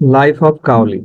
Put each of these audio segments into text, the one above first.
Life of কাউলি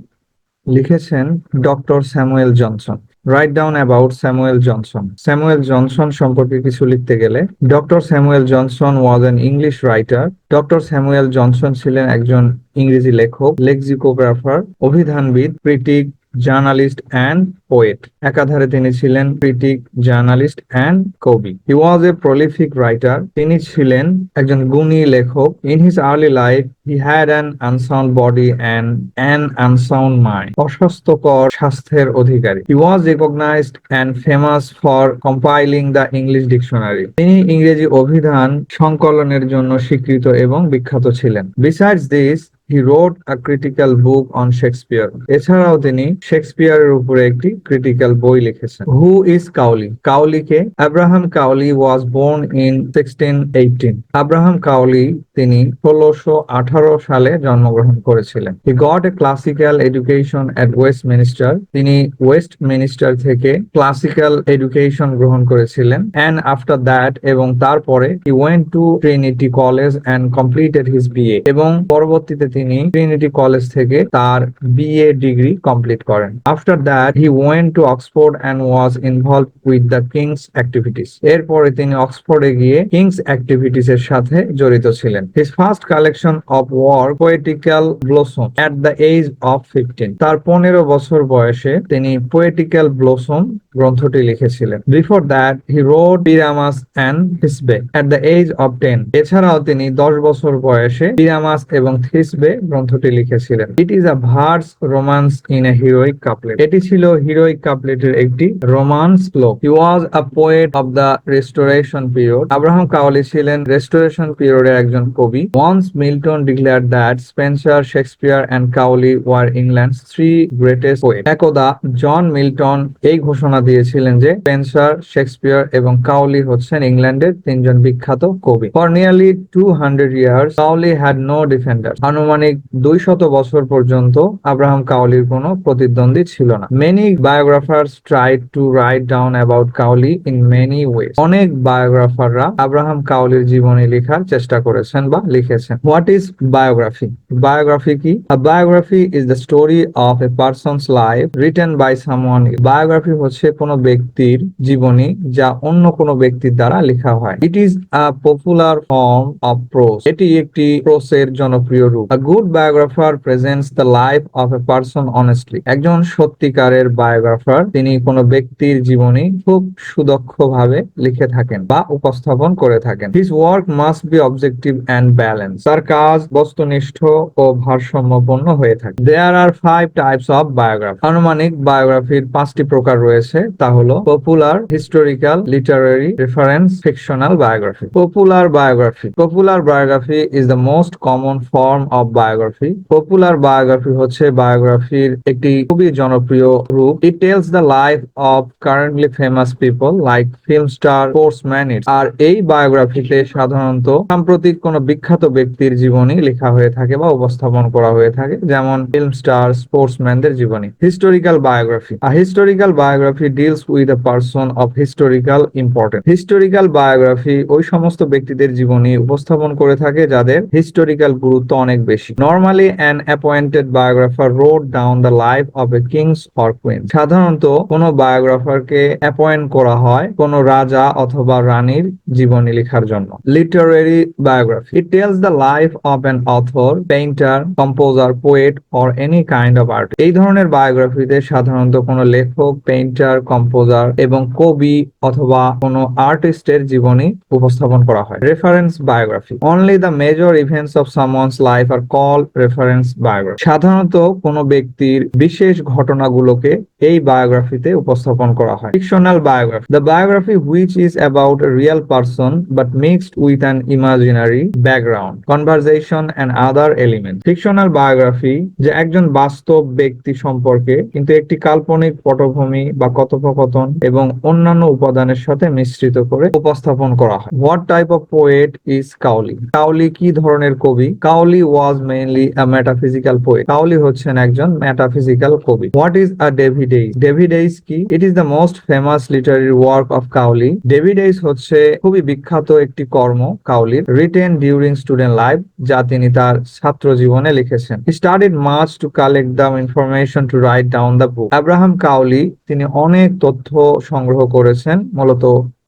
লিখেছেন doctor Samuel Johnson. Right down about Samuel Johnson. Samuel Johnson সম্পর্কে কিছু লিখতে গেলে, doctor Samuel Jonson was an English writer. Doctor Samuel Johnson ছিলেন একজন ইংরেজি লেখক, লেক্সিকোগ্রাফার, অভিধানবিদ, ক্রিটিক, জার্নালিস্ট অ্যান্ড পোয়েট। একাধারে তিনি ছিলেন ক্রিটিক, জার্নালিস্ট অ্যান্ড কবি। হি ওয়াজ এ প্রলিফিক রাইটার। তিনি ছিলেন একজন গুণী লেখক। In his early life he had an unsound body and an unsound mind. অস্বাস্থ্যকর স্বাস্থ্যের অধিকারী। He was recognized and famous for compiling the English dictionary. তিনি ইংরেজি অভিধান সংকলনের জন্য স্বীকৃত এবং বিখ্যাত ছিলেন। Besides this, he wrote a critical book on Shakespeare. এছাড়াও তিনি শেক্সপিয়ারের উপরে একটি ক্রিটিক্যাল বই লিখেছেন। Who is Cowley? Cowley কে? Abraham Cowley was born in 1618. Abraham Cowley তিনি 1618 সালে জন্মগ্রহণ করেছিলেন। He got a classical education at Westminster. তিনি ওয়েস্টমিনিস্টার থেকে ক্লাসিক্যাল এডুকেশন গ্রহণ করেছিলেন। And after that, এবং তারপরে he went to Trinity College and completed his BA. এবং পরবর্তীতে তিনি ট্রিনিটি কলেজ থেকে তার বিএ ডিগ্রি কমপ্লিট করেন। After that he went to Oxford and was involved with the king's activities. এরপরে তিনি অক্সফোর্ডে গিয়ে কিংস অ্যাক্টিভিটিস এর সাথে জড়িত ছিলেন। His first collection of work poetical blossom at the age of 15। তার 15 বছর বয়সে তিনি পোয়েটিক্যাল ব্লসম গ্রন্থটি লিখেছিলেন। Before that he wrote Pyramus and Thisbe at the age of 10। এছাড়াও তিনি 10 বছর বয়সে পিরামাস এবং থিসবে গ্রন্থটি লিখেছিলেন। It is a verse romance in a heroic couplet. এটি ছিল হিরোইক কাপলেটের একটি রোমান্স শ্লোক। He was a poet of the restoration period. Abraham Cowley ছিলেন রেস্টোরেশন পিরিয়ডের একজন কবি। Once Milton declare that Spenser, Shakespeare and Cowley were England's 3 greatest poet. একদা জন মিল্টন এই ঘোষণা দিয়েছিলেন যে স্পেন্সার, শেক্সপিয়ার এবং কাউলি হচ্ছেন ইংল্যান্ডের 3 জন বিখ্যাত কবি। For nearly 200 years Cowley had no defender. আনুমানিক 200 বছর পর্যন্ত আব্রাহাম কাউলির কোনো প্রতিদ্বন্দ্বী ছিল না। Many biographers tried to write down about Cowley in many ways. অনেক বায়োগ্রাফাররা আব্রাহাম কাউলির জীবনী লেখার চেষ্টা করেছেন বা লিখেছেন। What is biography? বায়োগ্রাফি কি? A biography is the story of a person's life written by someone. Biography হচ্ছে কোনো ব্যক্তির জীবনী যা অন্য কোনো ব্যক্তির দ্বারা লেখা হয়। ইট is a popular form of pros. এটি একটি প্রোসের জনপ্রিয় রূপ। A good biographer presents the life of a person honestly. একজন সত্যিকারের বায়োগ্রাফার তিনি কোনো ব্যক্তির জীবনী খুব সুদক্ষভাবে লিখে থাকেন বা উপস্থাপন করে থাকেন। His work must be objective and balance. তার কাজ বস্তুনিষ্ঠ ও ভারসাম্যপূর্ণ হয়ে থাকে। There are 5 types of biography. আনুমানিক বায়োগ্রাফির 5টি প্রকার রয়েছে, তা হলো popular, historical, literary, reference, fictional biography. Popular biography. Popular biography is the most common form of biography. Popular biography হচ্ছে বায়োগ্রাফির একটি খুবই জনপ্রিয় রূপ। It tells the life of currently famous people like film star, sportsman. আর এই বায়োগ্রাফিতে সাধারণত সাম্প্রতিক কোনো বিখ্যাত ব্যক্তির জীবনী লেখা হয়ে থাকে বা উপস্থাপন করা হয়ে থাকে, যেমন ফিল্ম স্টার, স্পোর্টসম্যানদের জীবনী। Historical biography. A historical biography deals with a person of historical importance. Historical biography ওই সমস্ত ব্যক্তিদের জীবনী উপস্থাপন করে থাকে যাদের হিস্টোরিক্যাল গুরুত্ব অনেক বেশি। Normally an appointed biographer wrote down the life of a kings or queen. সাধারণত কোনো বায়োগ্রাফারকে অ্যাপয়েন্ট করা হয় কোনো রাজা অথবা রানীর জীবনী লেখার জন্য। Literary biography. It tells the life of an author, painter, composer, poet or any kind of art. এই ধরনের বায়োগ্রাফিতে সাধারণত কোনো লেখক, পেইন্টার, কম্পোজার এবং কবি অথবা কোনো আর্টিস্টের জীবনী উপস্থাপন করা হয়। Reference biography. Only the major events of someone's life are call reference biography. সাধারণত কোনো ব্যক্তির বিশেষ ঘটনাগুলোকে এই বায়োগ্রাফিতে উপস্থাপন করা হয়। Fictional biography. The biography which is about a real person but mixed with an imaginary background, conversation and other element. Fictional biography যে একজন বাস্তব ব্যক্তি সম্পর্কে কিন্তু একটি কাল্পনিক পটভূমি বা কথোপকথন এবং অন্যান্য উপাদানের সাথে মিশ্রিত করে উপস্থাপন করা হয়। What type of poet is Cowley? Cowley কি ধরনের কবি? Cowley was mainly a metaphysical poet. Cowley হচ্ছেন একজন মেটাফিজিক্যাল কবি। What is a Davideis? Davideis কি? It is the most famous literary work of Cowley. Davideis হচ্ছে খুবই বিখ্যাত একটি কর্ম কাউলির, রিটেন ডিউরিং স্টুডেন্ট লাইফ, যা তিনি তার ছাত্র জীবনে লিখেছেন। He studied much to collect the information to write down the book. Abraham Cowley তিনি অনেক তথ্য সংগ্রহ করেছেন মূলত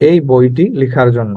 এই বইটি লেখার জন্য।